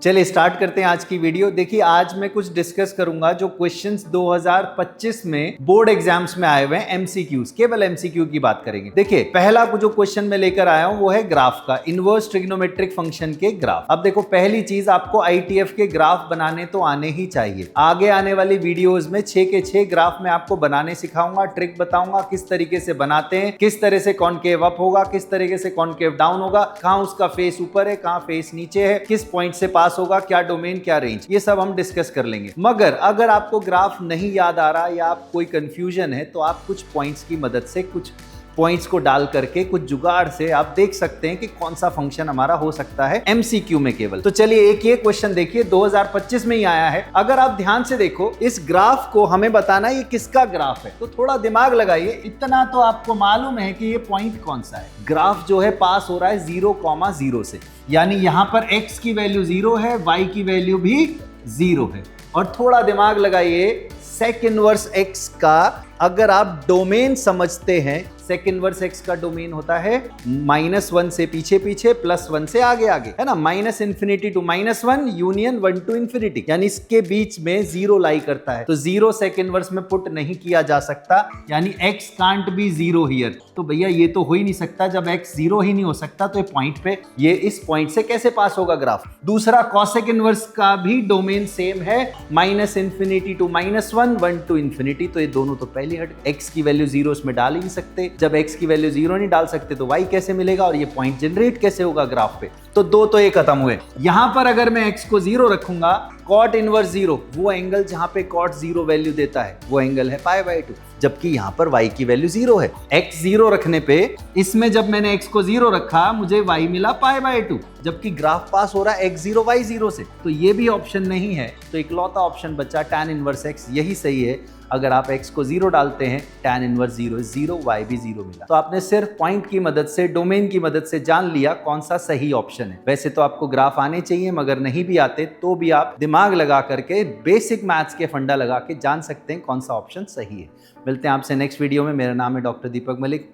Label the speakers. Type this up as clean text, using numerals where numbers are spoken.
Speaker 1: चलिए स्टार्ट करते हैं आज की वीडियो। देखिए आज मैं कुछ डिस्कस करूंगा जो क्वेश्चंस 2025 में बोर्ड एग्जाम्स में आए हुए हैं, एमसीक्यूज, केवल एमसीक्यू की बात करेंगे। देखिए पहला जो क्वेश्चन मैं लेकर आया हूं वो है ग्राफ का, इनवर्स ट्रिग्नोमेट्रिक फंक्शन के ग्राफ। अब देखो पहली चीज, आपको आईटीएफ के ग्राफ बनाने तो आने ही चाहिए। आगे आने वाली वीडियोज में 6 के 6 ग्राफ मैं आपको बनाने सिखाऊंगा, ट्रिक बताऊंगा किस तरीके से बनाते हैं, किस तरह से कॉनकेव अप होगा, किस तरीके से कॉनकेव डाउन होगा, कहां उसका फेस ऊपर है, कहां फेस नीचे है, किस पॉइंट से पास होगा, क्या डोमेन क्या रेंज, ये सब हम डिस्कस कर लेंगे। मगर अगर आपको ग्राफ नहीं याद आ रहा या आप कोई कंफ्यूजन है तो आप कुछ पॉइंट्स की मदद से, कुछ पॉइंट्स को डाल करके, कुछ जुगाड़ से आप देख सकते हैं कि कौन सा फंक्शन हमारा हो सकता है एमसीक्यू में केवल। तो चलिए एक ये क्वेश्चन देखिए, 2025 में ही आया है। अगर आप ध्यान से देखो इस ग्राफ को, हमें बताना है ये किसका ग्राफ है, तो थोड़ा दिमाग लगाइए। इतना तो आपको मालूम है कि ये पॉइंट कौन सा है। ग्राफ जो है पास हो रहा है 0,0 से, यानी यहां पर x की वैल्यू 0 है, y की वैल्यू भी 0 है। और थोड़ा दिमाग लगाइए, सेक इनवर्स x का अगर आप डोमेन समझते हैं, सेक इनवर्स x का डोमेन होता है -1 से पीछे पीछे, +1 से आगे आगे, है ना। -∞ टू -1 यूनियन 1 टू इंफिनिटी, यानी इसके बीच में 0 लाई करता है। तो 0 सेक इनवर्स में पुट नहीं किया जा सकता, यानी x कांट बी 0 हियर। तो भैया ये तो हो ही नहीं सकता। जब x 0 ही नहीं हो सकता तो ये पॉइंट पे, ये इस पॉइंट से कैसे पास होगा ग्राफ। दूसरा कॉसेक इनवर्स का भी डोमेन सेम है, -∞ टू -1, 1 टू इंफिनिटी। तो ये दोनों तो पहले हट, x की वैल्यू 0 इसमें डाल ही नहीं सकते। जब x की वैल्यू 0 नहीं डाल सकते तो y कैसे मिलेगा, और ये पॉइंट जनरेट कैसे होगा ग्राफ पे। तो दो तो ये खत्म हुए। यहां पर अगर मैं x को 0 रखूंगा, कॉट इनवर्स 0, वो एंगल जहां पे कॉट 0 वैल्यू देता है वो एंगल है π/2, जबकि यहां पर y की वैल्यू 0 है। x 0 रखने पे, इसमें जब मैंने x को 0 रखा मुझे y मिला π/2, जबकि ग्राफ पास हो रहा है x 0 y 0 से। तो ये भी ऑप्शन नहीं है, तो इकलौता ऑप्शन बचा tan इनवर्स x, यही सही है। अगर आप x को 0 डालते हैं, tan इनवर्स 0, y भी 0 मिला। तो आपने सिर्फ पॉइंट की मदद से, डोमेन की मदद से जान लिया कौन सा सही ऑप्शन है। वैसे तो आपको ग्राफ आने चाहिए, मगर नहीं भी आते तो भी आप दिमाग लगा करके, बेसिक मैथ्स के फंडा लगा के जान सकते हैं कौन सा ऑप्शन सही है। मिलते हैं आपसे नेक्स्ट वीडियो में। मेरा नाम है डॉक्टर दीपक मलिक।